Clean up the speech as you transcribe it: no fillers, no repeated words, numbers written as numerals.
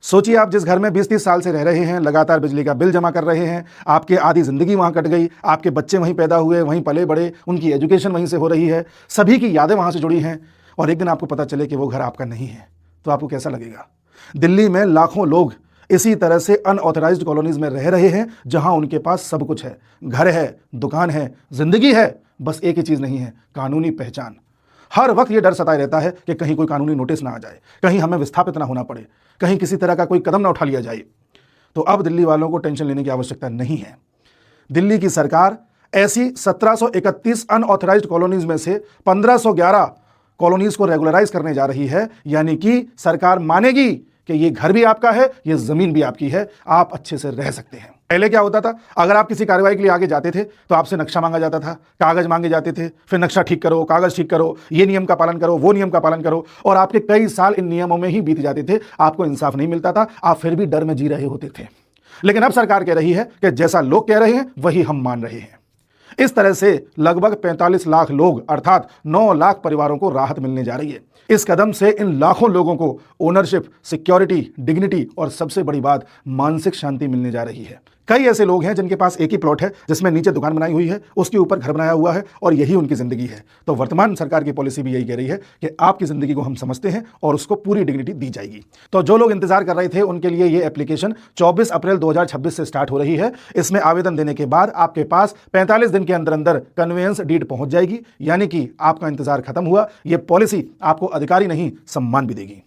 सोचिए, आप जिस घर में 20-30 साल से रह रहे हैं, लगातार बिजली का बिल जमा कर रहे हैं, आपकी आधी ज़िंदगी वहाँ कट गई, आपके बच्चे वहीं पैदा हुए, वहीं पले बड़े, उनकी एजुकेशन वहीं से हो रही है, सभी की यादें वहाँ से जुड़ी हैं, और एक दिन आपको पता चले कि वो घर आपका नहीं है, तो आपको कैसा लगेगा? दिल्ली में लाखों लोग इसी तरह से अनऑथराइज्ड कॉलोनीज में रह रहे हैं, जहां उनके पास सब कुछ है, घर है, दुकान है, जिंदगी है, बस एक ही चीज़ नहीं है, कानूनी पहचान। हर वक्त ये डर सताए रहता है कि कहीं कोई कानूनी नोटिस ना आ जाए, कहीं हमें विस्थापित ना होना पड़े, कहीं किसी तरह का कोई कदम ना उठा लिया जाए। तो अब दिल्ली वालों को टेंशन लेने की आवश्यकता नहीं है। दिल्ली की सरकार ऐसी 1731 अनऑथराइज्ड कॉलोनीज में से 1511 कॉलोनीज को रेगुलराइज करने जा रही है, यानी कि सरकार मानेगी कि ये घर भी आपका है, ये जमीन भी आपकी है, आप अच्छे से रह सकते हैं। पहले क्या होता था, अगर आप किसी कार्रवाई के लिए आगे जाते थे तो आपसे नक्शा मांगा जाता था, कागज मांगे जाते थे, फिर नक्शा ठीक करो, कागज ठीक करो, ये नियम का पालन करो, वो नियम का पालन करो, और आपके कई साल इन नियमों में ही बीत जाते थे, आपको इंसाफ नहीं मिलता था, आप फिर भी डर में जी रहे होते थे। लेकिन अब सरकार कह रही है कि जैसा लोग कह रहे हैं वही हम मान रहे हैं। इस तरह से लगभग 45 लाख लोग अर्थात 9 लाख परिवारों को राहत मिलने जा रही है। इस कदम से इन लाखों लोगों को ओनरशिप, सिक्योरिटी, डिग्निटी और सबसे बड़ी बात मानसिक शांति मिलने जा रही है। कई ऐसे लोग हैं जिनके पास एक ही प्लॉट है, जिसमें नीचे दुकान बनाई हुई है, उसके ऊपर घर बनाया हुआ है, और यही उनकी जिंदगी है। तो वर्तमान सरकार की पॉलिसी भी यही कह रही है कि आपकी जिंदगी को हम समझते हैं और उसको पूरी डिग्निटी दी जाएगी। तो जो लोग इंतजार कर रहे थे उनके लिए ये एप्लीकेशन 24 अप्रैल 2026 से स्टार्ट हो रही है। इसमें आवेदन देने के बाद आपके पास 45 दिन के अंदर अंदर कन्वेंस डीड पहुंच जाएगी, यानी कि आपका इंतजार खत्म हुआ। ये पॉलिसी आपको अधिकारी नहीं, सम्मान भी देगी।